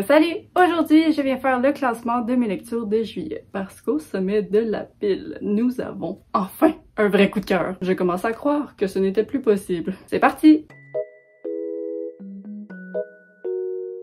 Salut! Aujourd'hui, je viens faire le classement de mes lectures de juillet parce qu'au sommet de la pile, nous avons enfin un vrai coup de cœur. Je commence à croire que ce n'était plus possible. C'est parti!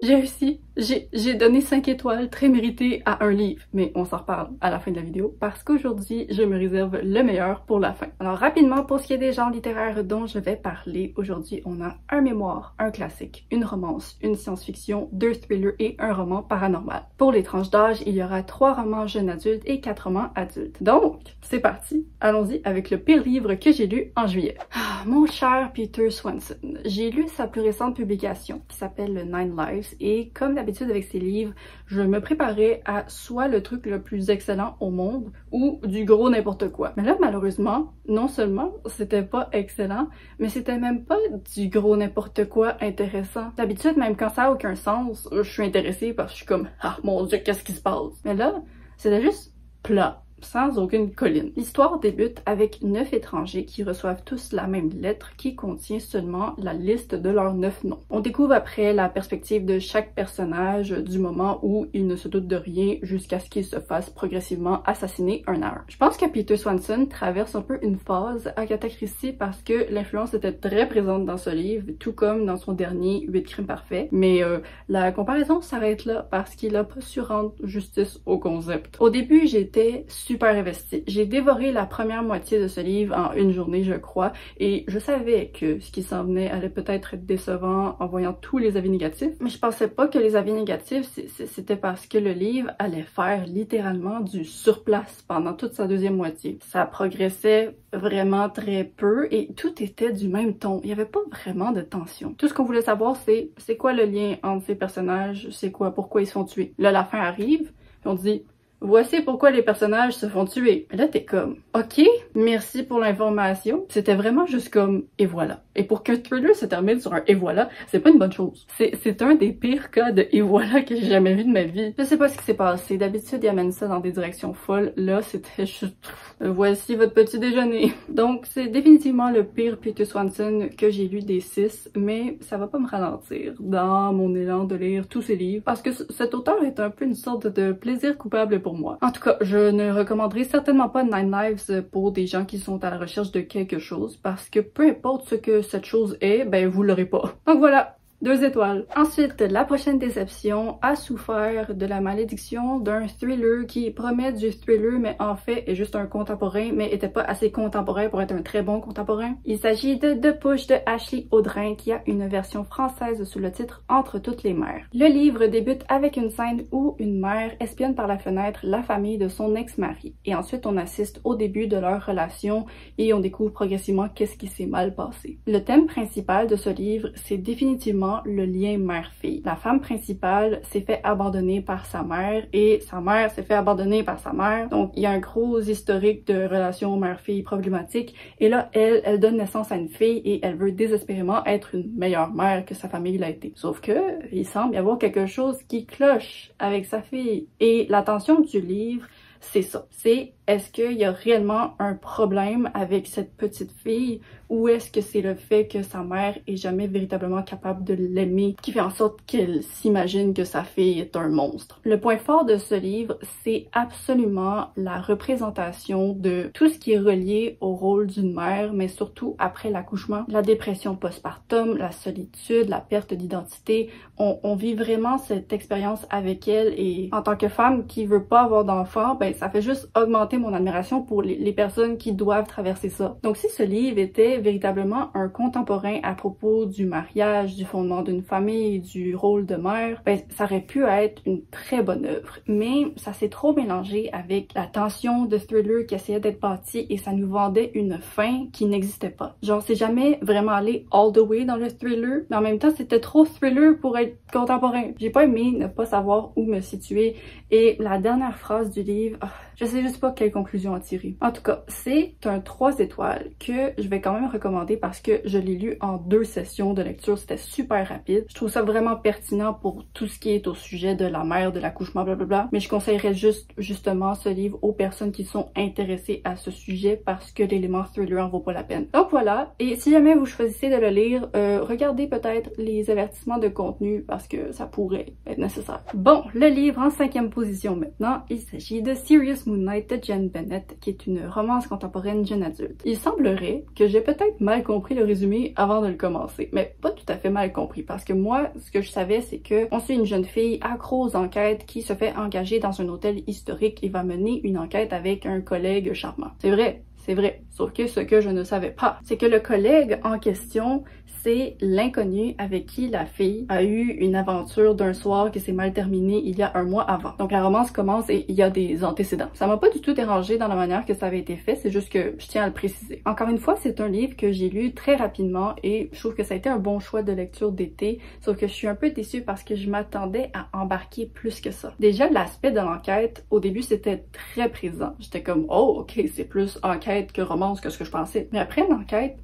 J'ai réussi. J'ai donné 5 étoiles très méritées à un livre, mais on s'en reparle à la fin de la vidéo parce qu'aujourd'hui, je me réserve le meilleur pour la fin. Alors rapidement, pour ce qui est des genres littéraires dont je vais parler, aujourd'hui, on a un mémoire, un classique, une romance, une science-fiction, 2 thrillers et un roman paranormal. Pour les tranches d'âge, il y aura 3 romans jeunes adultes et 4 romans adultes. Donc, c'est parti! Allons-y avec le pire livre que j'ai lu en juillet. Mon cher Peter Swanson, j'ai lu sa plus récente publication qui s'appelle le Nine Lives et comme d'habitude avec ces livres, je me préparais à soit le truc le plus excellent au monde ou du gros n'importe quoi. Mais là, malheureusement, non seulement c'était pas excellent, mais c'était même pas du gros n'importe quoi intéressant. D'habitude, même quand ça a aucun sens, je suis intéressée parce que je suis comme « Ah mon Dieu, qu'est-ce qui se passe? » Mais là, c'était juste plat. Sans aucune colline. L'histoire débute avec 9 étrangers qui reçoivent tous la même lettre qui contient seulement la liste de leurs 9 noms. On découvre après la perspective de chaque personnage du moment où il ne se doute de rien jusqu'à ce qu'il se fasse progressivement assassiner un à un. Je pense que Peter Swanson traverse un peu une phase Agatha Christie parce que l'influence était très présente dans ce livre, tout comme dans son dernier 8 crimes parfaits, mais la comparaison s'arrête là parce qu'il a pas su rendre justice au concept. Au début, j'étais super investie. J'ai dévoré la première moitié de ce livre en une journée, je crois, et je savais que ce qui s'en venait allait peut-être être décevant en voyant tous les avis négatifs, mais je pensais pas que les avis négatifs, c'était parce que le livre allait faire littéralement du surplace pendant toute sa deuxième moitié. Ça progressait vraiment très peu et tout était du même ton. Il y avait pas vraiment de tension. Tout ce qu'on voulait savoir, c'est quoi le lien entre ces personnages, c'est quoi, pourquoi ils se font tuer. Là, la fin arrive, et on dit voici pourquoi les personnages se font tuer. Et là, t'es comme, ok, merci pour l'information. C'était vraiment juste comme, et voilà. Et pour qu'un thriller se termine sur un et voilà, c'est pas une bonne chose. C'est un des pires cas de et voilà que j'ai jamais vu de ma vie. Je sais pas ce qui s'est passé. D'habitude, ils amènent ça dans des directions folles. Là, c'était juste, voici votre petit déjeuner. Donc, c'est définitivement le pire Peter Swanson que j'ai lu des 6, mais ça va pas me ralentir dans mon élan de lire tous ses livres, parce que cet auteur est un peu une sorte de plaisir coupable pour moi. En tout cas, je ne recommanderai certainement pas Nine Lives pour des gens qui sont à la recherche de quelque chose, parce que peu importe ce que cette chose est, ben vous l'aurez pas. Donc voilà, 2 étoiles. Ensuite, la prochaine déception a souffert de la malédiction d'un thriller qui promet du thriller, mais en fait est juste un contemporain, mais était pas assez contemporain pour être un très bon contemporain. Il s'agit de The Push de Ashley Audrin, qui a une version française sous le titre Entre toutes les mères. Le livre débute avec une scène où une mère espionne par la fenêtre la famille de son ex-mari. Et ensuite, on assiste au début de leur relation et on découvre progressivement qu'est-ce qui s'est mal passé. Le thème principal de ce livre, c'est définitivement le lien mère-fille. La femme principale s'est fait abandonner par sa mère et sa mère s'est fait abandonner par sa mère. Donc, il y a un gros historique de relations mère-fille problématiques. Et là, elle donne naissance à une fille et elle veut désespérément être une meilleure mère que sa famille l'a été. Sauf que, il semble y avoir quelque chose qui cloche avec sa fille. Et la tension du livre, c'est ça. C'est est-ce qu'il y a réellement un problème avec cette petite fille ou est-ce que c'est le fait que sa mère est jamais véritablement capable de l'aimer qui fait en sorte qu'elle s'imagine que sa fille est un monstre? Le point fort de ce livre, c'est absolument la représentation de tout ce qui est relié au rôle d'une mère, mais surtout après l'accouchement. La dépression postpartum, la solitude, la perte d'identité. On vit vraiment cette expérience avec elle et en tant que femme qui veut pas avoir d'enfant, ben ça fait juste augmenter mon admiration pour les personnes qui doivent traverser ça. Donc si ce livre était véritablement un contemporain à propos du mariage, du fondement d'une famille, du rôle de mère, ben ça aurait pu être une très bonne œuvre. Mais ça s'est trop mélangé avec la tension de thriller qui essayait d'être bâtie et ça nous vendait une fin qui n'existait pas. Genre c'est jamais vraiment allé all the way dans le thriller, mais en même temps c'était trop thriller pour être contemporain. J'ai pas aimé ne pas savoir où me situer et la dernière phrase du livre, je sais juste pas quelle conclusion en tirer. En tout cas, c'est un 3 étoiles que je vais quand même recommander parce que je l'ai lu en 2 sessions de lecture, c'était super rapide. Je trouve ça vraiment pertinent pour tout ce qui est au sujet de la mère, de l'accouchement, blablabla, mais je conseillerais justement ce livre aux personnes qui sont intéressées à ce sujet parce que l'élément thriller en vaut pas la peine. Donc voilà, et si jamais vous choisissez de le lire, regardez peut-être les avertissements de contenu parce que ça pourrait être nécessaire. Bon, le livre en 5e position maintenant, il s'agit de Serious Moonlight de Jenn Bennett, qui est une romance contemporaine jeune adulte. Il semblerait que j'ai peut-être mal compris le résumé avant de le commencer, mais pas tout à fait mal compris parce que moi, ce que je savais, c'est que on suit une jeune fille accro aux enquêtes qui se fait engager dans un hôtel historique et va mener une enquête avec un collègue charmant. C'est vrai. C'est vrai, sauf que ce que je ne savais pas, c'est que le collègue en question, c'est l'inconnu avec qui la fille a eu une aventure d'un soir qui s'est mal terminée il y a un mois avant. Donc la romance commence et il y a des antécédents. Ça m'a pas du tout dérangé dans la manière que ça avait été fait, c'est juste que je tiens à le préciser. Encore une fois, c'est un livre que j'ai lu très rapidement et je trouve que ça a été un bon choix de lecture d'été, sauf que je suis un peu déçue parce que je m'attendais à embarquer plus que ça. Déjà, l'aspect de l'enquête, au début, c'était très présent. J'étais comme, oh, ok, c'est plus enquête que romance que ce que je pensais. Mais après l'enquête,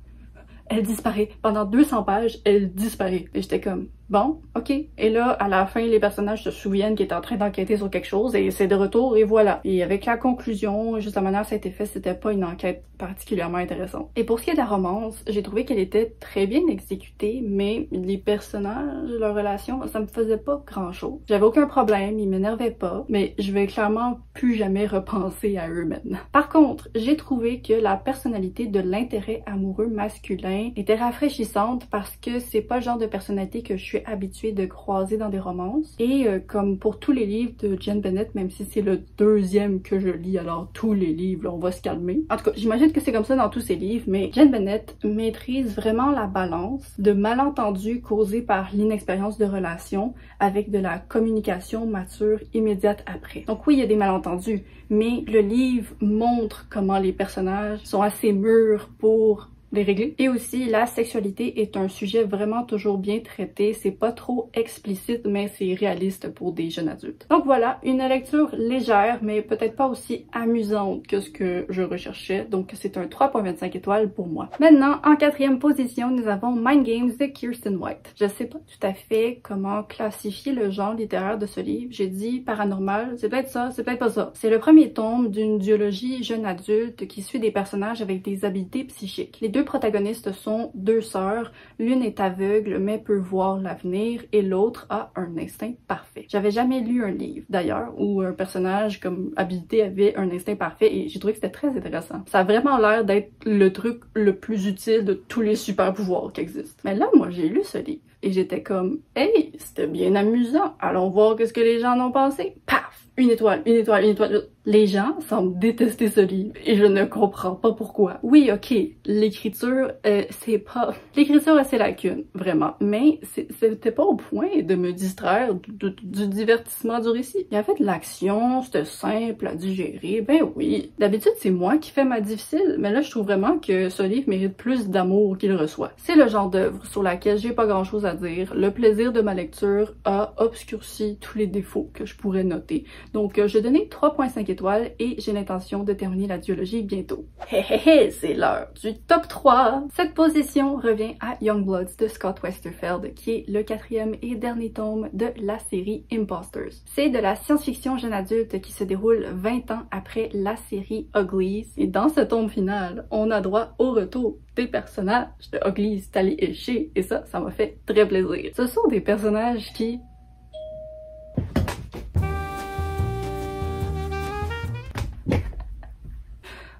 elle disparaît. Pendant 200 pages, elle disparaît. Et j'étais comme, bon, ok. Et là, à la fin, les personnages se souviennent qu'ils étaient en train d'enquêter sur quelque chose et c'est de retour et voilà. Et avec la conclusion, juste la manière ça a été fait, c'était pas une enquête particulièrement intéressante. Et pour ce qui est de la romance, j'ai trouvé qu'elle était très bien exécutée, mais les personnages, leurs relations, ça me faisait pas grand chose. J'avais aucun problème, ils m'énervaient pas, mais je vais clairement plus jamais repenser à eux maintenant. Par contre, j'ai trouvé que la personnalité de l'intérêt amoureux masculin était rafraîchissante parce que c'est pas le genre de personnalité que je suis habituée de croiser dans des romances. Et comme pour tous les livres de Jenn Bennett, même si c'est le 2e que je lis, alors tous les livres, là, on va se calmer. En tout cas, j'imagine que c'est comme ça dans tous ses livres, mais Jenn Bennett maîtrise vraiment la balance de malentendus causés par l'inexpérience de relation avec de la communication mature immédiate après. Donc oui, il y a des malentendus, mais le livre montre comment les personnages sont assez mûrs pour les régler. Et aussi, la sexualité est un sujet vraiment toujours bien traité. C'est pas trop explicite, mais c'est réaliste pour des jeunes adultes. Donc voilà, une lecture légère, mais peut-être pas aussi amusante que ce que je recherchais. Donc c'est un 3.25 étoiles pour moi. Maintenant, en 4e position, nous avons Mind Games de Kiersten White. Je sais pas tout à fait comment classifier le genre littéraire de ce livre. J'ai dit paranormal, c'est peut-être ça, c'est peut-être pas ça. C'est le premier tome d'une duologie jeune adulte qui suit des personnages avec des habiletés psychiques. Les deux protagonistes sont 2 sœurs, l'une est aveugle mais peut voir l'avenir et l'autre a un instinct parfait. J'avais jamais lu un livre d'ailleurs où un personnage comme habilité avait un instinct parfait et j'ai trouvé que c'était très intéressant. Ça a vraiment l'air d'être le truc le plus utile de tous les super pouvoirs qui existent. Mais là, moi j'ai lu ce livre et j'étais comme « Hey, c'était bien amusant, allons voir qu'est-ce que les gens en ont pensé. » Paf! 1 étoile, 1 étoile, 1 étoile. Les gens semblent détester ce livre et je ne comprends pas pourquoi. Oui, ok, l'écriture, c'est pas... L'écriture a ses lacunes, vraiment, mais c'était pas au point de me distraire du divertissement du récit. Il y avait de l'action, c'était simple à digérer, ben oui. D'habitude, c'est moi qui fais ma difficile, mais là, je trouve vraiment que ce livre mérite plus d'amour qu'il reçoit. C'est le genre d'œuvre sur laquelle j'ai pas grand-chose à dire. Le plaisir de ma lecture a obscurci tous les défauts que je pourrais noter. Donc, je donnais 3.5 étoiles et j'ai l'intention de terminer la duologie bientôt. Hé hé hé, c'est l'heure du top 3! Cette position revient à Youngbloods de Scott Westerfeld, qui est le 4e et dernier tome de la série Imposters. C'est de la science-fiction jeune adulte qui se déroule 20 ans après la série Uglies. Et dans ce tome final, on a droit au retour des personnages de Uglies, Tally et Shay, et ça m'a fait très plaisir. Ce sont des personnages qui...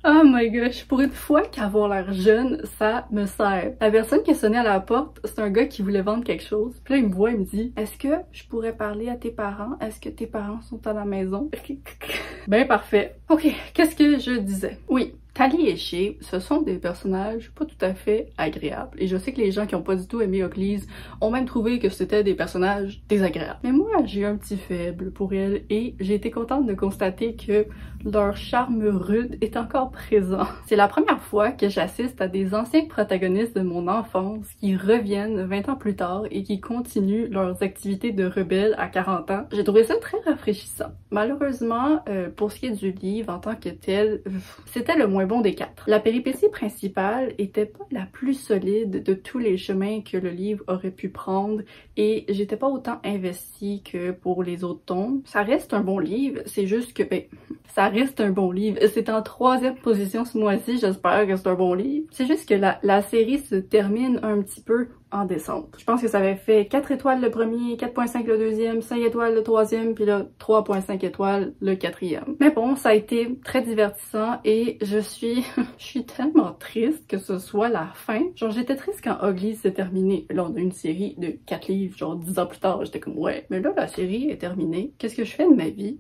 Oh my gosh, pour une fois qu'avoir l'air jeune, ça me sert. La personne qui a sonné à la porte, c'est un gars qui voulait vendre quelque chose. Puis là, il me voit, il me dit « Est-ce que je pourrais parler à tes parents? Est-ce que tes parents sont à la maison? » Ben parfait. Ok, qu'est-ce que je disais? Oui, Tali et Shay, ce sont des personnages pas tout à fait agréables. Et je sais que les gens qui ont pas du tout aimé Oclise ont même trouvé que c'était des personnages désagréables. Mais moi, j'ai eu un petit faible pour elles et j'ai été contente de constater que leur charme rude est encore présent. C'est la première fois que j'assiste à des anciens protagonistes de mon enfance qui reviennent 20 ans plus tard et qui continuent leurs activités de rebelles à 40 ans. J'ai trouvé ça très rafraîchissant. Malheureusement, pour ce qui est du livre en tant que tel, c'était le moins bon des quatre. La péripétie principale était pas la plus solide de tous les chemins que le livre aurait pu prendre et j'étais pas autant investie que pour les autres tomes. Ça reste un bon livre, c'est juste que, ça reste un bon livre. C'est en 3e position ce mois-ci, j'espère que c'est un bon livre. C'est juste que la série se termine un petit peu en descente. Je pense que ça avait fait 4 étoiles le premier, 4.5 le deuxième, 5 étoiles le troisième, puis là 3.5 étoiles le quatrième. Mais bon, ça a été très divertissant et je suis tellement triste que ce soit la fin. Genre j'étais triste quand Ugly s'est terminé. Là on a une série de 4 livres, genre 10 ans plus tard, j'étais comme ouais, mais là la série est terminée. Qu'est-ce que je fais de ma vie?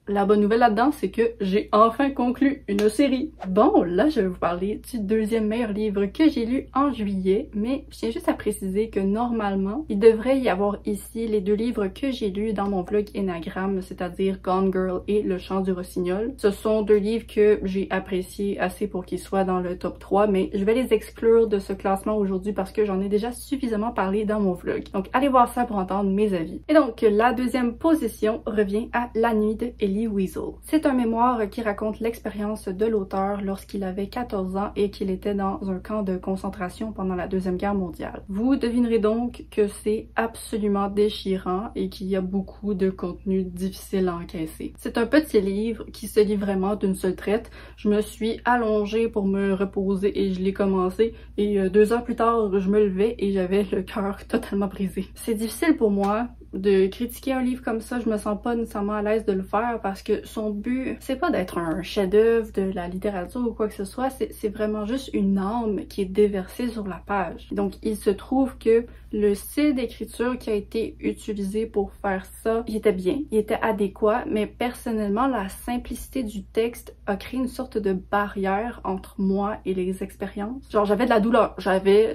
La bonne nouvelle là-dedans, c'est que j'ai enfin conclu une série. Bon, là, je vais vous parler du 2e meilleur livre que j'ai lu en juillet, mais je tiens juste à préciser que normalement, il devrait y avoir ici les 2 livres que j'ai lus dans mon vlog Enneagramme, c'est-à-dire Gone Girl et Le Chant du Rossignol. Ce sont 2 livres que j'ai appréciés assez pour qu'ils soient dans le top 3, mais je vais les exclure de ce classement aujourd'hui parce que j'en ai déjà suffisamment parlé dans mon vlog. Donc, allez voir ça pour entendre mes avis. Et donc, la 2e position revient à La Nuit de Elie Wiesel. C'est un mémoire qui raconte l'expérience de l'auteur lorsqu'il avait 14 ans et qu'il était dans un camp de concentration pendant la Deuxième Guerre mondiale. Vous devinerez donc que c'est absolument déchirant et qu'il y a beaucoup de contenu difficile à encaisser. C'est un petit livre qui se lit vraiment d'une seule traite. Je me suis allongée pour me reposer et je l'ai commencé et 2 heures plus tard, je me levais et j'avais le cœur totalement brisé. C'est difficile pour moi de critiquer un livre comme ça, je me sens pas nécessairement à l'aise de le faire parce que son but, c'est pas d'être un chef-d'œuvre de la littérature ou quoi que ce soit, c'est vraiment juste une âme qui est déversée sur la page. Donc il se trouve que le style d'écriture qui a été utilisé pour faire ça, il était bien, il était adéquat, mais personnellement, la simplicité du texte a créé une sorte de barrière entre moi et les expériences. Genre j'avais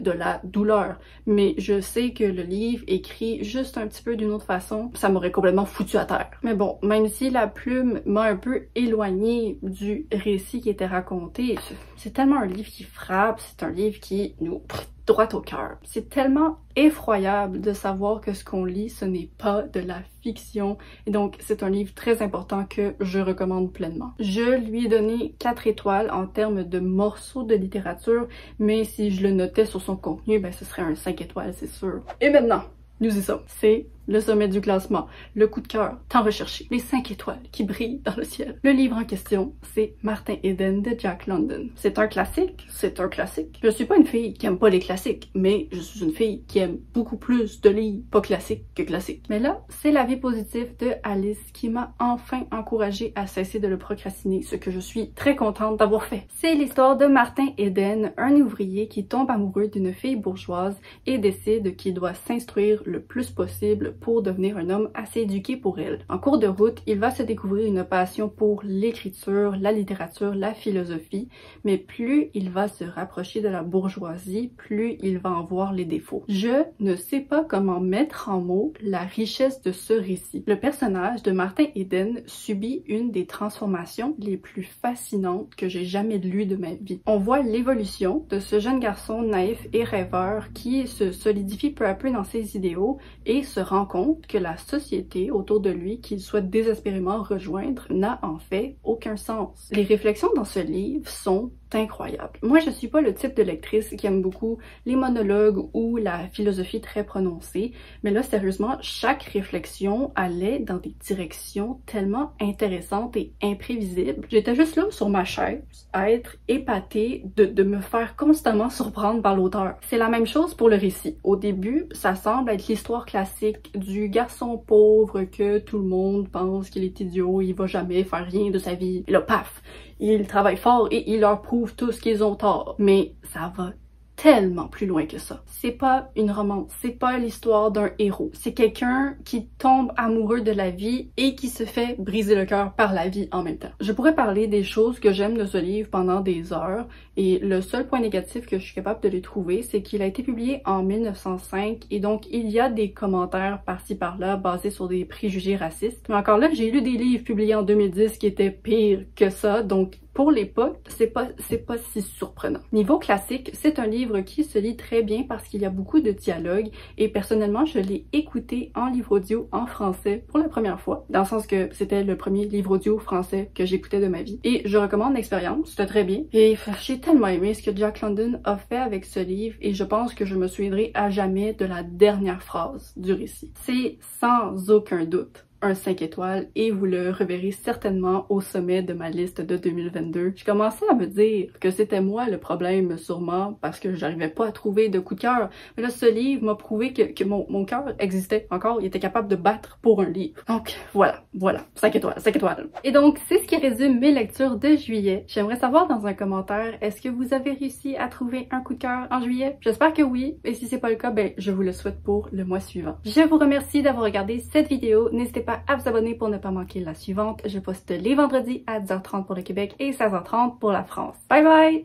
de la douleur, mais je sais que le livre écrit juste un petit peu d'une autre façon, ça m'aurait complètement foutu à terre. Mais bon, même si la plume m'a un peu éloignée du récit qui était raconté, c'est tellement un livre qui frappe, c'est un livre qui nous droit au cœur. C'est tellement effroyable de savoir que ce qu'on lit, ce n'est pas de la fiction. Et donc, c'est un livre très important que je recommande pleinement. Je lui ai donné 4 étoiles en termes de morceaux de littérature, mais si je le notais sur son contenu, ce serait un 5 étoiles, c'est sûr. Et maintenant, nous y sommes. C'est le sommet du classement, le coup de cœur tant recherché, les 5 étoiles qui brillent dans le ciel. Le livre en question, c'est Martin Eden de Jack London. C'est un classique, c'est un classique. Je suis pas une fille qui aime pas les classiques, mais je suis une fille qui aime beaucoup plus de livres pas classiques que classiques. Mais là, c'est l'avis positif de Alice qui m'a enfin encouragée à cesser de le procrastiner, ce que je suis très contente d'avoir fait. C'est l'histoire de Martin Eden, un ouvrier qui tombe amoureux d'une fille bourgeoise et décide qu'il doit s'instruire le plus possible pour devenir un homme assez éduqué pour elle. En cours de route, il va se découvrir une passion pour l'écriture, la littérature, la philosophie, mais plus il va se rapprocher de la bourgeoisie, plus il va en voir les défauts. Je ne sais pas comment mettre en mots la richesse de ce récit. Le personnage de Martin Eden subit une des transformations les plus fascinantes que j'ai jamais lues de ma vie. On voit l'évolution de ce jeune garçon naïf et rêveur qui se solidifie peu à peu dans ses idéaux et se rend compte que la société autour de lui qu'il souhaite désespérément rejoindre n'a en fait aucun sens. Les réflexions dans ce livre sont incroyables. Moi, je suis pas le type de lectrice qui aime beaucoup les monologues ou la philosophie très prononcée, mais là, sérieusement, chaque réflexion allait dans des directions tellement intéressantes et imprévisibles. J'étais juste là sur ma chaise à être épatée de me faire constamment surprendre par l'auteur. C'est la même chose pour le récit. Au début, ça semble être l'histoire classique du garçon pauvre que tout le monde pense qu'il est idiot, il va jamais faire rien de sa vie. Et là, paf! Il travaille fort et il leur prouve tous qu'ils ont tort. Mais ça va tellement plus loin que ça. C'est pas une romance, c'est pas l'histoire d'un héros. C'est quelqu'un qui tombe amoureux de la vie et qui se fait briser le cœur par la vie en même temps. Je pourrais parler des choses que j'aime de ce livre pendant des heures et le seul point négatif que je suis capable de les trouver, c'est qu'il a été publié en 1905 et donc il y a des commentaires par-ci par-là basés sur des préjugés racistes. Mais encore là, j'ai lu des livres publiés en 2010 qui étaient pires que ça, donc pour l'époque, c'est pas si surprenant. Niveau classique, c'est un livre qui se lit très bien parce qu'il y a beaucoup de dialogues et personnellement, je l'ai écouté en livre audio en français pour la première fois, dans le sens que c'était le premier livre audio français que j'écoutais de ma vie. Et je recommande l'expérience, c'était très bien. Et j'ai tellement aimé ce que Jack London a fait avec ce livre et je pense que je me souviendrai à jamais de la dernière phrase du récit. C'est sans aucun doute un 5 étoiles et vous le reverrez certainement au sommet de ma liste de 2022. Je commençais à me dire que c'était moi le problème sûrement parce que j'arrivais pas à trouver de coup de cœur. Mais là, ce livre m'a prouvé que mon cœur existait encore, il était capable de battre pour un livre. Donc voilà, 5 étoiles, 5 étoiles. Et donc c'est ce qui résume mes lectures de juillet. J'aimerais savoir dans un commentaire, est-ce que vous avez réussi à trouver un coup de cœur en juillet? J'espère que oui, et si c'est pas le cas, ben je vous le souhaite pour le mois suivant. Je vous remercie d'avoir regardé cette vidéo. N'hésitez pas à vous abonner pour ne pas manquer la suivante. Je poste les vendredis à 10h30 pour le Québec et 16h30 pour la France. Bye bye!